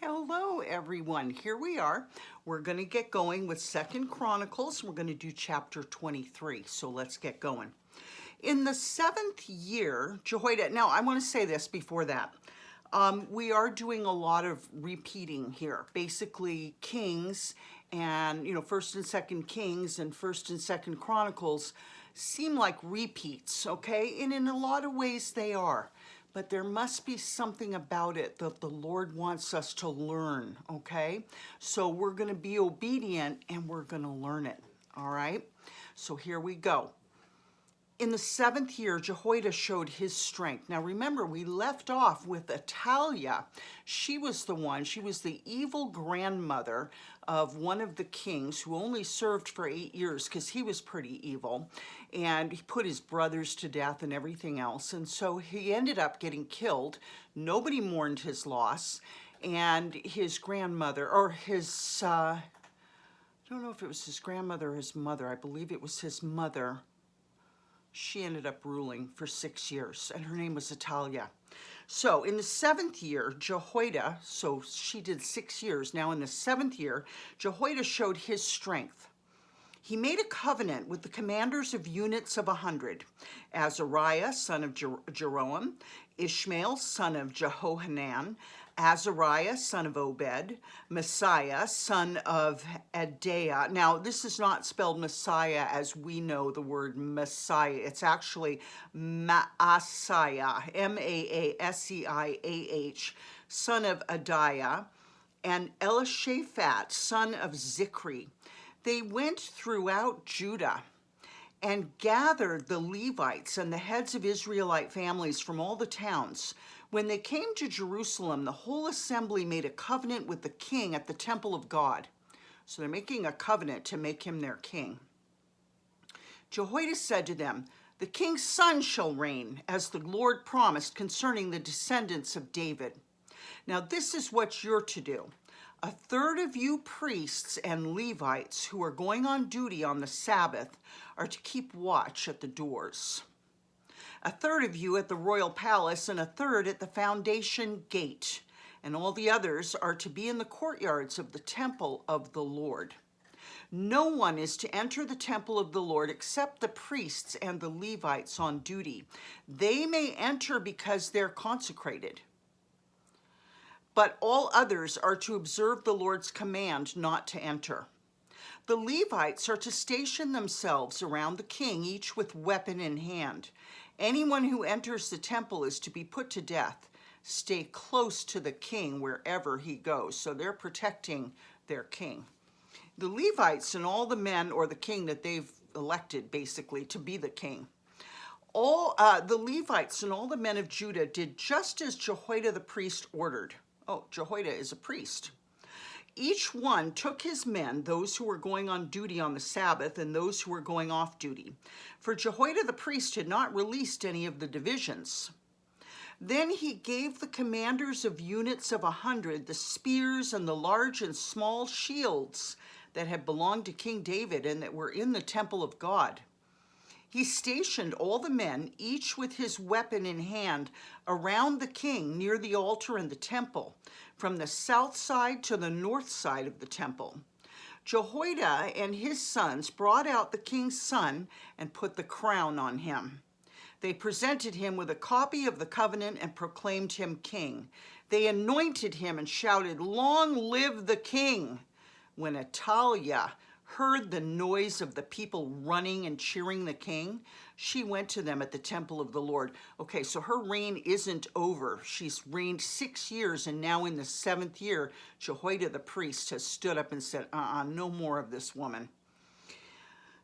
Hello everyone, here we are. We're going to get going with 2nd Chronicles. We're going to do chapter 23, so let's get going. In the 7th year, Jehoiada, now I want to say this before that. We are doing a lot of repeating here, basically Kings and 1st and 2nd Kings and 1st and 2nd Chronicles seem like repeats, okay? And in a lot of ways they are. But there must be something about it that the Lord wants us to learn, okay? So we're going to be obedient and we're going to learn it, all right? So here we go. In the 7th year, Jehoiada showed his strength. Now remember, we left off with Athaliah. She was the evil grandmother of one of the kings who only served for 8 years because he was pretty evil. And he put his brothers to death and everything else. And so he ended up getting killed. Nobody mourned his loss. And his grandmother, or his, I don't know if it was his grandmother or his mother. I believe it was his mother. She ended up ruling for 6 years, and her name was Athaliah. So in the 7th year, Jehoiada, so she did 6 years. Now in the 7th year, Jehoiada showed his strength. He made a covenant with the commanders of units of 100, Azariah, son of Jeroam, Ishmael, son of Jehohanan, Azariah, son of Obed, Messiah, son of Adaiah. Now, this is not spelled Messiah as we know the word Messiah. It's actually Maaseiah, M-A-A-S-E-I-A-H, son of Adaiah, and Elishaphat, son of Zikri. They went throughout Judah and gathered the Levites and the heads of Israelite families from all the towns. When they came to Jerusalem, the whole assembly made a covenant with the king at the temple of God. So they're making a covenant to make him their king. Jehoiada said to them, "The king's son shall reign, as the Lord promised concerning the descendants of David." Now this is what you're to do. A third of you priests and Levites who are going on duty on the Sabbath are to keep watch at the doors. A third of you at the royal palace and a third at the foundation gate. And all the others are to be in the courtyards of the temple of the Lord. No one is to enter the temple of the Lord except the priests and the Levites on duty. They may enter because they're consecrated. But all others are to observe the Lord's command not to enter. The Levites are to station themselves around the king, each with weapon in hand. Anyone who enters the temple is to be put to death. Stay close to the king wherever he goes. So they're protecting their king. The Levites and all the men or the king that they've elected basically to be the king. The Levites and all the men of Judah did just as Jehoiada the priest ordered. Oh, Jehoiada is a priest. Each one took his men, those who were going on duty on the Sabbath and those who were going off duty. For Jehoiada the priest had not released any of the divisions. Then he gave the commanders of units of 100 the spears and the large and small shields that had belonged to King David and that were in the temple of God. He stationed all the men, each with his weapon in hand, around the king near the altar and the temple, from the south side to the north side of the temple. Jehoiada and his sons brought out the king's son and put the crown on him. They presented him with a copy of the covenant and proclaimed him king. They anointed him and shouted, "Long live the king!" When Athaliah heard the noise of the people running and cheering the king, she went to them at the temple of the Lord. Okay, so her reign isn't over. She's reigned 6 years, and now in the 7th year, Jehoiada the priest has stood up and said, no more of this woman.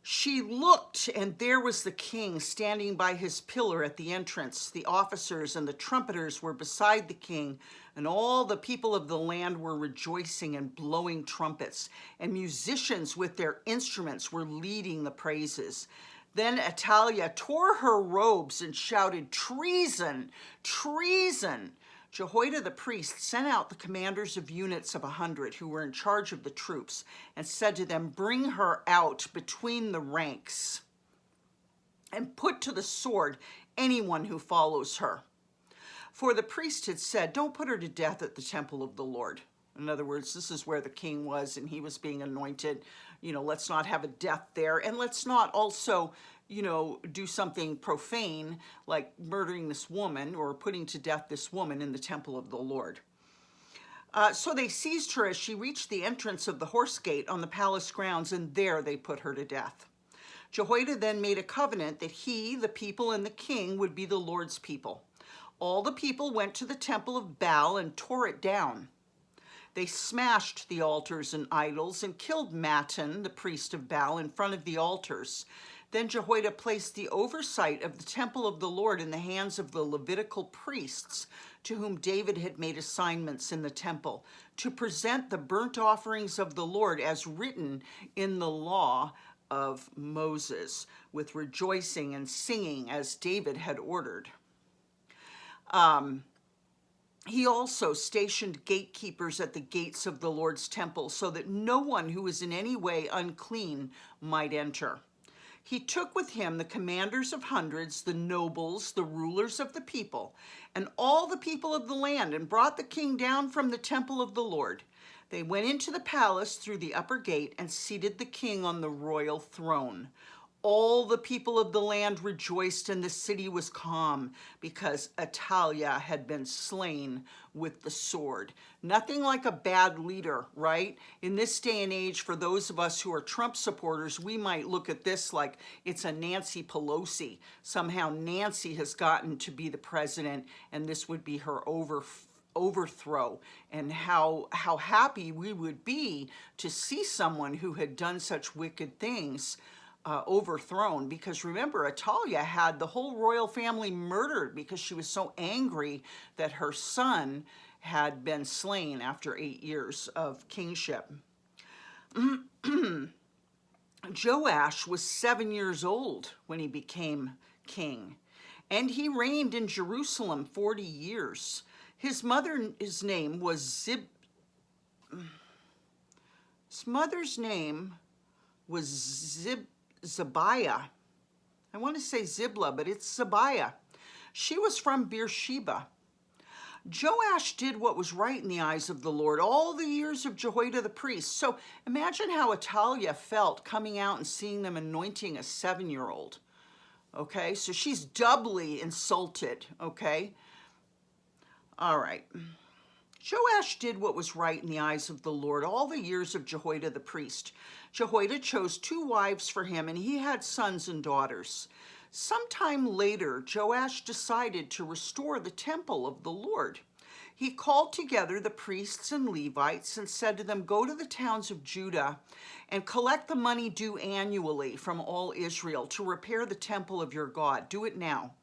She looked, and there was the king standing by his pillar at the entrance. The officers and the trumpeters were beside the king, and all the people of the land were rejoicing and blowing trumpets, and musicians with their instruments were leading the praises. Then Athaliah tore her robes and shouted, "Treason! Treason!" Jehoiada the priest sent out the commanders of units of 100 who were in charge of the troops and said to them, "Bring her out between the ranks and put to the sword anyone who follows her." For the priest had said, "Don't put her to death at the temple of the Lord." In other words, this is where the king was and he was being anointed. Let's not have a death there. And let's not also, do something profane like murdering this woman or putting to death this woman in the temple of the Lord. So they seized her as she reached the entrance of the horse gate on the palace grounds, and there they put her to death. Jehoiada then made a covenant that he, the people, and the king would be the Lord's people. All the people went to the temple of Baal and tore it down. They smashed the altars and idols and killed Mattan, the priest of Baal, in front of the altars. Then Jehoiada placed the oversight of the temple of the Lord in the hands of the Levitical priests, to whom David had made assignments in the temple, to present the burnt offerings of the Lord as written in the law of Moses, with rejoicing and singing as David had ordered. He also stationed gatekeepers at the gates of the Lord's temple so that no one who was in any way unclean might enter. He took with him the commanders of hundreds, the nobles, the rulers of the people, and all the people of the land, and brought the king down from the temple of the Lord. They went into the palace through the upper gate and seated the king on the royal throne. All the people of the land rejoiced, and the city was calm because Athaliah had been slain with the sword. Nothing like a bad leader, right? In this day and age, for those of us who are Trump supporters, we might look at this like it's a Nancy Pelosi. Somehow Nancy has gotten to be the president, and this would be her overthrow, and how happy we would be to see someone who had done such wicked things overthrown. Because remember, Athaliah had the whole royal family murdered because she was so angry that her son had been slain after 8 years of kingship. Joash was 7 years old when he became king, and he reigned in Jerusalem 40 years. His mother's name was Zabiah. I want to say Ziblah, but it's Zabiah. She was from Beersheba. Joash did what was right in the eyes of the Lord all the years of Jehoiada the priest. So imagine how Athaliah felt coming out and seeing them anointing a 7-year-old. Okay, so she's doubly insulted, okay? All right. Joash did what was right in the eyes of the Lord all the years of Jehoiada the priest. Jehoiada chose 2 wives for him, and he had sons and daughters. Sometime later, Joash decided to restore the temple of the Lord. He called together the priests and Levites and said to them, "Go to the towns of Judah and collect the money due annually from all Israel to repair the temple of your God. Do it now."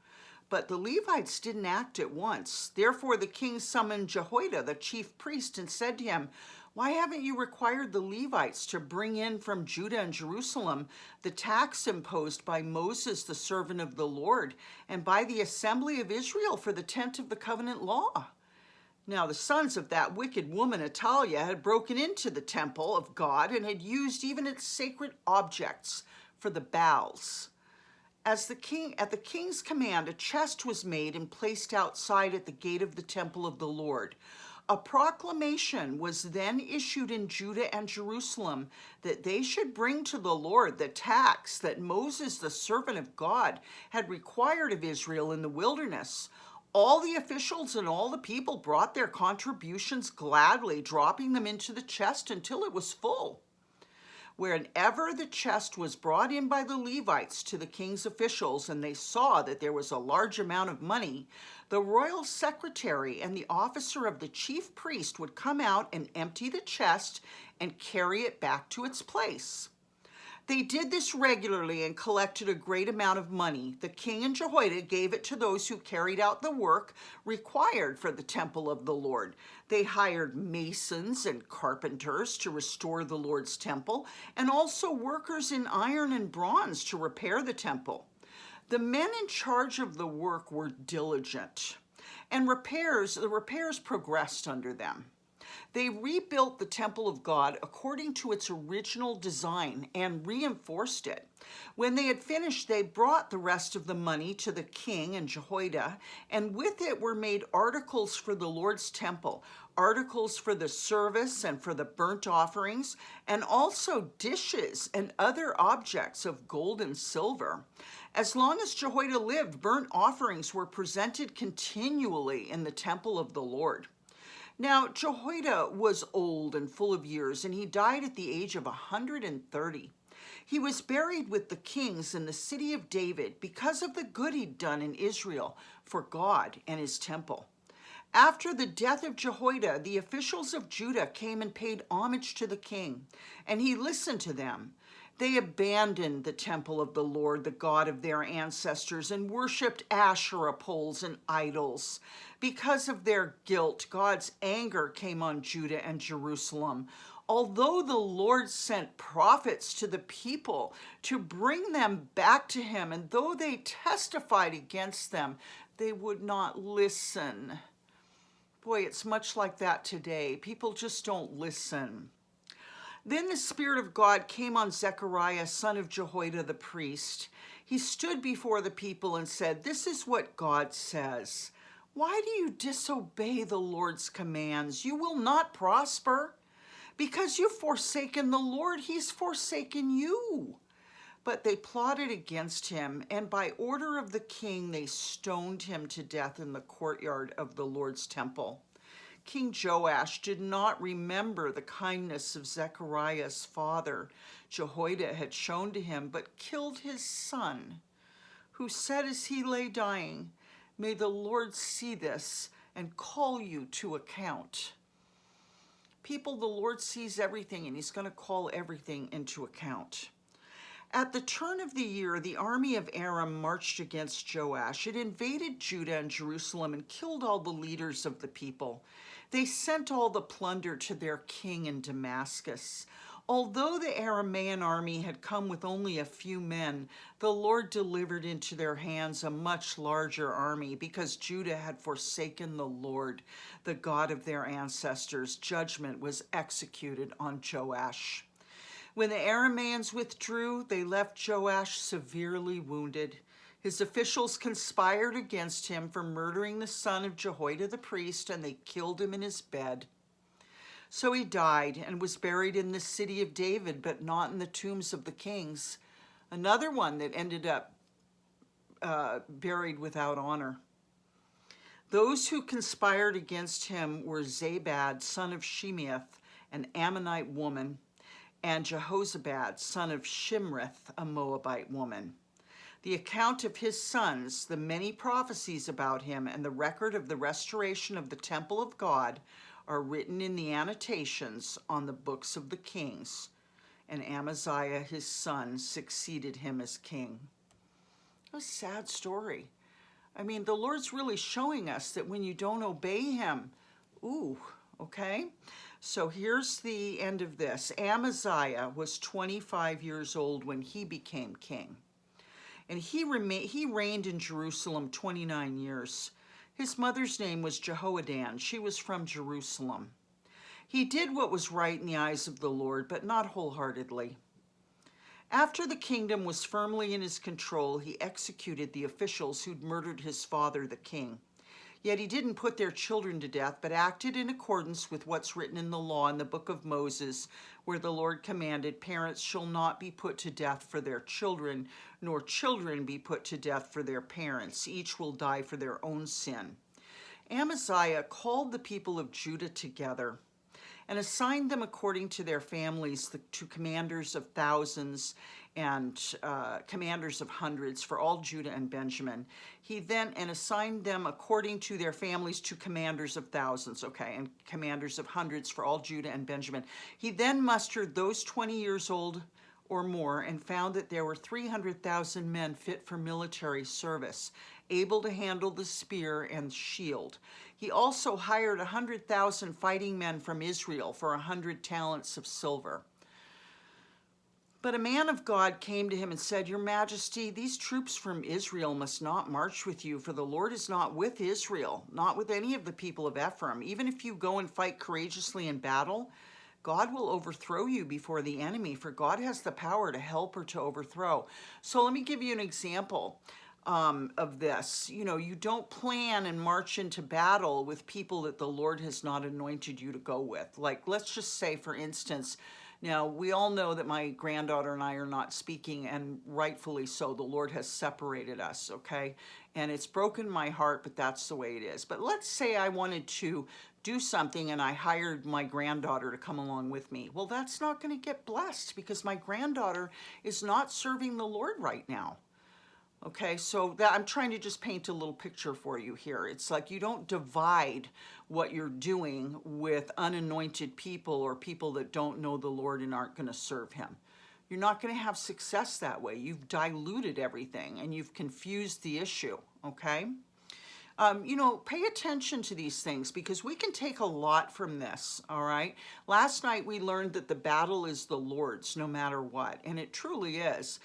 But the Levites didn't act at once. Therefore the king summoned Jehoiada, the chief priest, and said to him, "Why haven't you required the Levites to bring in from Judah and Jerusalem the tax imposed by Moses, the servant of the Lord, and by the assembly of Israel for the tent of the covenant law?" Now the sons of that wicked woman Athaliah had broken into the temple of God and had used even its sacred objects for the Baals. At the king's command, a chest was made and placed outside at the gate of the temple of the Lord. A proclamation was then issued in Judah and Jerusalem that they should bring to the Lord the tax that Moses, the servant of God, had required of Israel in the wilderness. All the officials and all the people brought their contributions gladly, dropping them into the chest until it was full. Whenever the chest was brought in by the Levites to the king's officials and they saw that there was a large amount of money, the royal secretary and the officer of the chief priest would come out and empty the chest and carry it back to its place. They did this regularly and collected a great amount of money. The king and Jehoiada gave it to those who carried out the work required for the temple of the Lord. They hired masons and carpenters to restore the Lord's temple, and also workers in iron and bronze to repair the temple. The men in charge of the work were diligent, and the repairs progressed under them. They rebuilt the temple of God according to its original design and reinforced it. When they had finished, they brought the rest of the money to the king and Jehoiada, and with it were made articles for the Lord's temple, articles for the service and for the burnt offerings, and also dishes and other objects of gold and silver. As long as Jehoiada lived, burnt offerings were presented continually in the temple of the Lord. Now, Jehoiada was old and full of years, and he died at the age of 130. He was buried with the kings in the city of David because of the good he'd done in Israel for God and his temple. After the death of Jehoiada, the officials of Judah came and paid homage to the king, and he listened to them. They abandoned the temple of the Lord, the God of their ancestors, and worshipped Asherah poles and idols. Because of their guilt, God's anger came on Judah and Jerusalem. Although the Lord sent prophets to the people to bring them back to him, and though they testified against them, they would not listen. Boy, it's much like that today. People just don't listen. Then the Spirit of God came on Zechariah, son of Jehoiada the priest. He stood before the people and said, "This is what God says. Why do you disobey the Lord's commands? You will not prosper. Because you've forsaken the Lord, he's forsaken you." But they plotted against him, and by order of the king, they stoned him to death in the courtyard of the Lord's temple. King Joash did not remember the kindness of Zechariah's father Jehoiada had shown to him, but killed his son, who said as he lay dying, "May the Lord see this and call you to account." People, the Lord sees everything, and he's going to call everything into account. At the turn of the year, the army of Aram marched against Joash. It invaded Judah and Jerusalem and killed all the leaders of the people. They sent all the plunder to their king in Damascus. Although the Aramean army had come with only a few men, the Lord delivered into their hands a much larger army because Judah had forsaken the Lord, the God of their ancestors. Judgment was executed on Joash. When the Arameans withdrew, they left Joash severely wounded. His officials conspired against him for murdering the son of Jehoiada the priest, and they killed him in his bed. So he died and was buried in the city of David, but not in the tombs of the kings. Another one that ended up buried without honor. Those who conspired against him were Zabad, son of Shimeath, an Ammonite woman, and Jehozabad, son of Shimrith, a Moabite woman. The account of his sons, the many prophecies about him, and the record of the restoration of the temple of God are written in the annotations on the books of the kings. And Amaziah, his son, succeeded him as king. A sad story. I mean, the Lord's really showing us that when you don't obey him, okay? So here's the end of this. Amaziah was 25 years old when he became king. And he reigned in Jerusalem 29 years. His mother's name was Jehoadan. She was from Jerusalem. He did what was right in the eyes of the Lord, but not wholeheartedly. After the kingdom was firmly in his control, he executed the officials who'd murdered his father, the king. Yet he didn't put their children to death, but acted in accordance with what's written in the law in the book of Moses, where the Lord commanded, "Parents shall not be put to death for their children, nor children be put to death for their parents. Each will die for their own sin." Amaziah called the people of Judah together and assigned them according to their families to commanders of thousands and commanders of hundreds for all Judah and Benjamin. He then assigned them according to their families to commanders of thousands, and commanders of hundreds for all Judah and Benjamin. He then mustered those 20 years old or more and found that there were 300,000 men fit for military service, able to handle the spear and shield. He also hired 100,000 fighting men from Israel for 100 talents of silver. But a man of God came to him and said, Your Majesty, these troops from Israel must not march with you, for the Lord is not with Israel, not with any of the people of Ephraim. Even if you go and fight courageously in battle, God will overthrow you before the enemy, for God has the power to help or to overthrow. So let me give you an example of this. You know, you don't plan and march into battle with people that the Lord has not anointed you to go with. Like, let's just say, for instance, now, we all know that my granddaughter and I are not speaking, and rightfully so. The Lord has separated us, okay? And it's broken my heart, but that's the way it is. But let's say I wanted to do something and I hired my granddaughter to come along with me. Well, that's not going to get blessed because my granddaughter is not serving the Lord right now. Okay, so I'm trying to just paint a little picture for you here. It's like you don't divide what you're doing with unanointed people or people that don't know the Lord and aren't going to serve him. You're not going to have success that way. You've diluted everything and you've confused the issue, okay? You know, pay attention to these things because we can take a lot from this, all right? Last night we learned that the battle is the Lord's no matter what, and it truly is.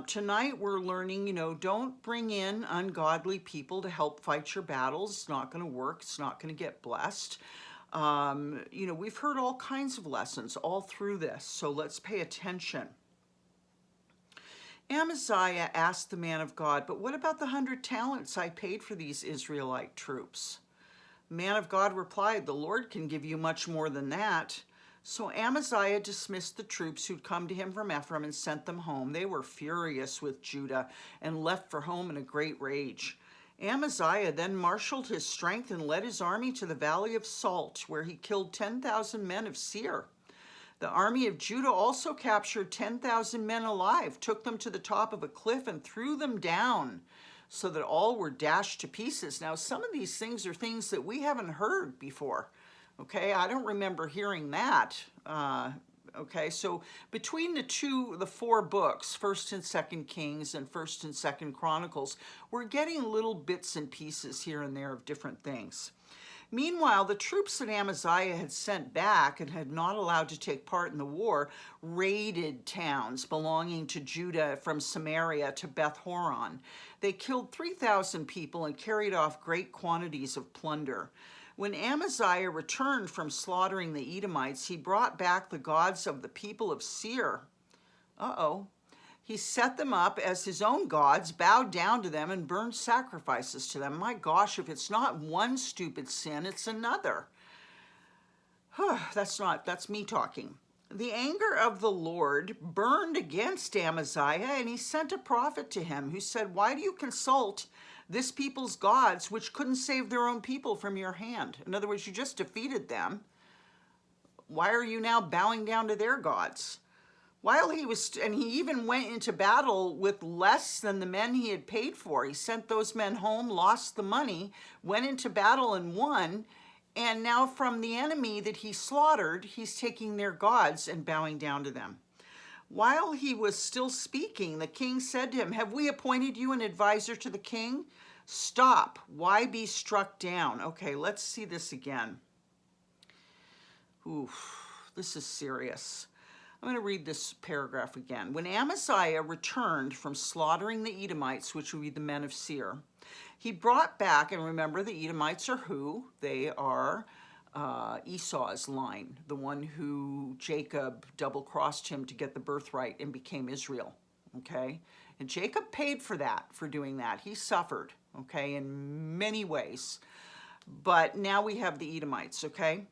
Tonight we're learning, you know, don't bring in ungodly people to help fight your battles. It's not going to work. It's not going to get blessed. You know, we've heard all kinds of lessons all through this, so let's pay attention. Amaziah asked the man of God, but what about the 100 talents I paid for these Israelite troops? The man of God replied, the Lord can give you much more than that. So Amaziah dismissed the troops who'd come to him from Ephraim and sent them home. They were furious with Judah and left for home in a great rage. Amaziah then marshaled his strength and led his army to the Valley of Salt, where he killed 10,000 men of Seir. The army of Judah also captured 10,000 men alive, took them to the top of a cliff and threw them down so that all were dashed to pieces. Now, some of these things are things that we haven't heard before. Okay, I don't remember hearing that. Okay, so between the four books, 1st and 2nd Kings and 1st and 2nd Chronicles, we're getting little bits and pieces here and there of different things. Meanwhile, the troops that Amaziah had sent back and had not allowed to take part in the war raided towns belonging to Judah from Samaria to Beth Horon. They killed 3,000 people and carried off great quantities of plunder. When Amaziah returned from slaughtering the Edomites, he brought back the gods of the people of Seir. He set them up as his own gods, bowed down to them, and burned sacrifices to them. My gosh, if it's not one stupid sin, it's another. That's me talking. The anger of the Lord burned against Amaziah, and he sent a prophet to him who said, why do you consult this people's gods, which couldn't save their own people from your hand? In other words, you just defeated them. Why are you now bowing down to their gods? And he even went into battle with less than the men he had paid for. He sent those men home, lost the money, went into battle and won. And now from the enemy that he slaughtered, he's taking their gods and bowing down to them. While he was still speaking, the king said to him, have we appointed you an advisor to the king? Stop. Why be struck down? Okay, let's see this again. Oof, this is serious. I'm going to read this paragraph again. When Amaziah returned from slaughtering the Edomites, which would be the men of Seir, he brought back, and remember the Edomites are who? They are Esau's line, the one who Jacob double-crossed him to get the birthright and became Israel, okay? And Jacob paid for that, for doing that. He suffered, okay, in many ways. But now we have the Edomites, okay?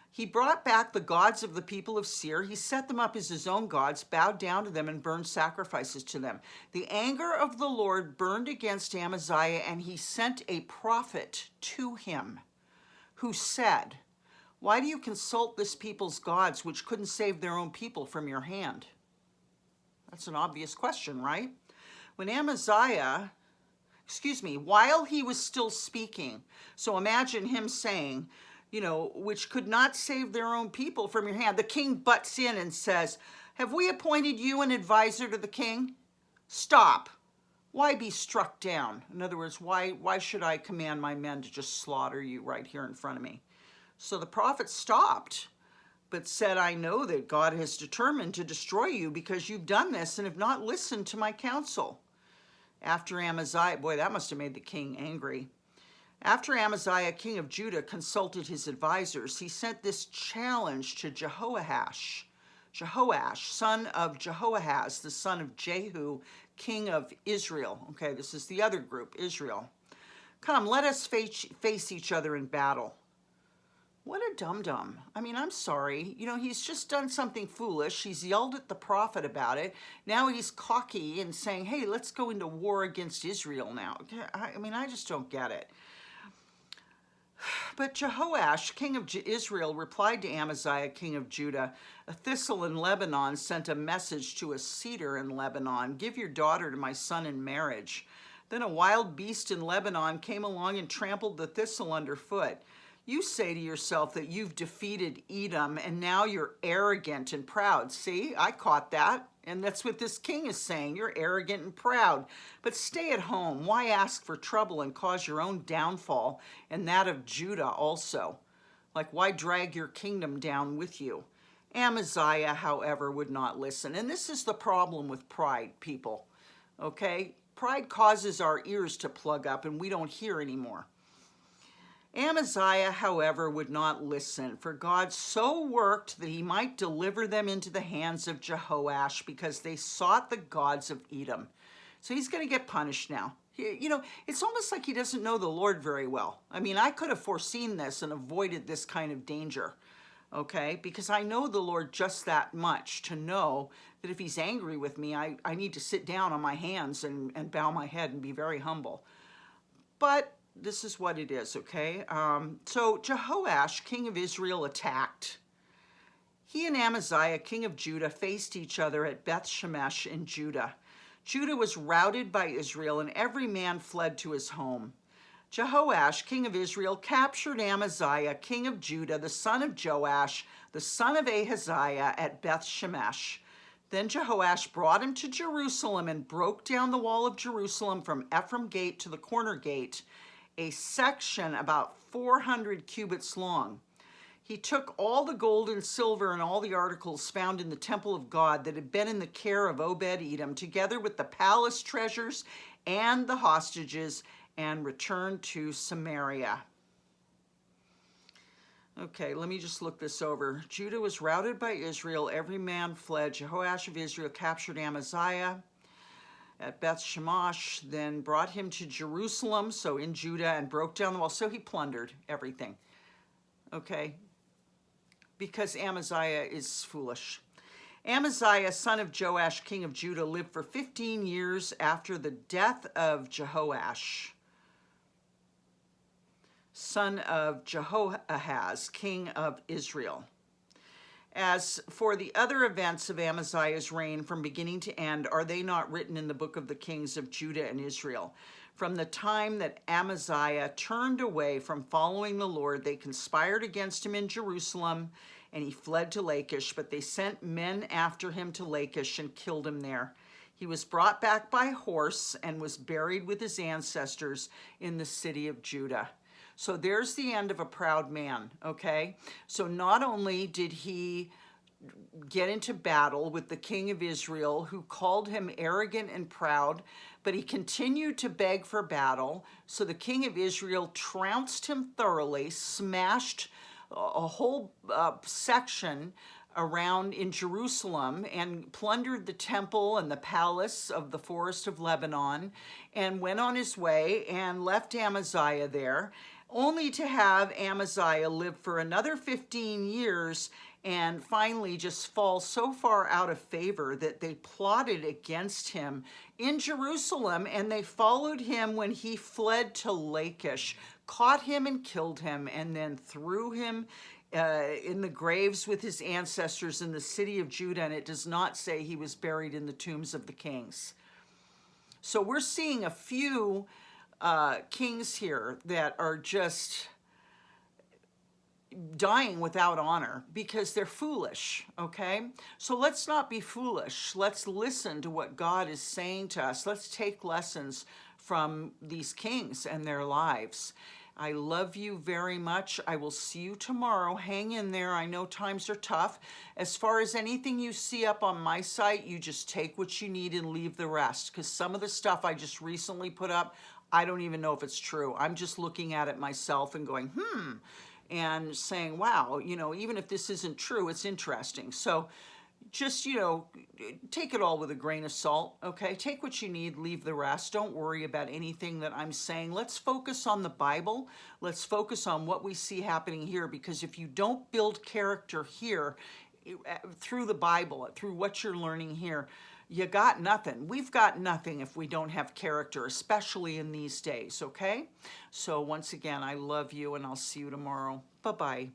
He brought back the gods of the people of Seir. He set them up as his own gods, bowed down to them, and burned sacrifices to them. The anger of the Lord burned against Amaziah, and he sent a prophet to him who said, why do you consult this people's gods, which couldn't save their own people from your hand? That's an obvious question, right? When while he was still speaking, so imagine him saying, you know, which could not save their own people from your hand. The king butts in and says, have we appointed you an advisor to the king? Stop. Why be struck down? In other words, why should I command my men to just slaughter you right here in front of me? So the prophet stopped but said, I know that God has determined to destroy you because you've done this and have not listened to my counsel. After Amaziah, boy, that must have made the king angry. After Amaziah, king of Judah, consulted his advisors, he sent this challenge to Jehoash, son of Jehoahaz, the son of Jehu, king of Israel. Okay, this is the other group, Israel. Come, let us face each other in battle. What a dum-dum. I mean, I'm sorry. You know, he's just done something foolish. He's yelled at the prophet about it. Now he's cocky and saying, hey, let's go into war against Israel now. I mean, I just don't get it. But Jehoash, king of Israel, replied to Amaziah, king of Judah, a thistle in Lebanon sent a message to a cedar in Lebanon, give your daughter to my son in marriage. Then a wild beast in Lebanon came along and trampled the thistle underfoot. You say to yourself that you've defeated Edom and now you're arrogant and proud. See, I caught that. And that's what this king is saying. You're arrogant and proud. But stay at home. Why ask for trouble and cause your own downfall and that of Judah also? Like, why drag your kingdom down with you? Amaziah, however, would not listen. And this is the problem with pride, people. Okay? Pride causes our ears to plug up and we don't hear anymore. Amaziah, however, would not listen, for God so worked that he might deliver them into the hands of Jehoash because they sought the gods of Edom. So he's going to get punished now. You know, it's almost like he doesn't know the Lord very well. I mean, I could have foreseen this and avoided this kind of danger, okay? Because I know the Lord just that much to know that if he's angry with me, I need to sit down on my hands and bow my head and be very humble. But this is what it is, okay? So Jehoash, king of Israel, attacked. He and Amaziah, king of Judah, faced each other at Beth Shemesh in Judah. Judah was routed by Israel, and every man fled to his home. Jehoash, king of Israel, captured Amaziah, king of Judah, the son of Joash, the son of Ahaziah, at Beth Shemesh. Then Jehoash brought him to Jerusalem and broke down the wall of Jerusalem from Ephraim gate to the corner gate, a section about 400 cubits long. He took all the gold and silver and all the articles found in the temple of God that had been in the care of Obed-Edom, together with the palace treasures and the hostages, and returned to Samaria. Okay, let me just look this over. Judah was routed by Israel. Every man fled. Jehoash of Israel captured Amaziah at Beth Shemesh, then brought him to Jerusalem, so in Judah, and broke down the wall. So he plundered everything, okay, because Amaziah is foolish. Amaziah, son of Joash, king of Judah, lived for 15 years after the death of Jehoash, son of Jehoahaz, king of Israel. As for the other events of Amaziah's reign from beginning to end, are they not written in the book of the kings of Judah and Israel? From the time that Amaziah turned away from following the Lord, they conspired against him in Jerusalem, and he fled to Lachish, but they sent men after him to Lachish and killed him there. He was brought back by horse and was buried with his ancestors in the city of Judah. So there's the end of a proud man, okay? So not only did he get into battle with the king of Israel, who called him arrogant and proud, but he continued to beg for battle. So the king of Israel trounced him thoroughly, smashed a whole section around in Jerusalem, and plundered the temple and the palace of the forest of Lebanon, and went on his way and left Amaziah there, only to have Amaziah live for another 15 years and finally just fall so far out of favor that they plotted against him in Jerusalem, and they followed him when he fled to Lachish, caught him and killed him, and then threw him in the graves with his ancestors in the city of Judah, and it does not say he was buried in the tombs of the kings. So we're seeing a few kings here that are just dying without honor because they're foolish, okay? So let's not be foolish. Let's listen to what God is saying to us. Let's take lessons from these kings and their lives. I love you very much. I will see you tomorrow. Hang in there. I know times are tough. As far as anything you see up on my site, you just take what you need and leave the rest, because some of the stuff I just recently put up, I don't even know if it's true. I'm just looking at it myself and going, and saying, wow, even if this isn't true, it's interesting. So just, take it all with a grain of salt, okay? Take what you need, leave the rest. Don't worry about anything that I'm saying. Let's focus on the Bible. Let's focus on what we see happening here, because if you don't build character here through the Bible, through what you're learning here, you got nothing. We've got nothing if we don't have character, especially in these days, okay? So once again, I love you, and I'll see you tomorrow. Bye-bye.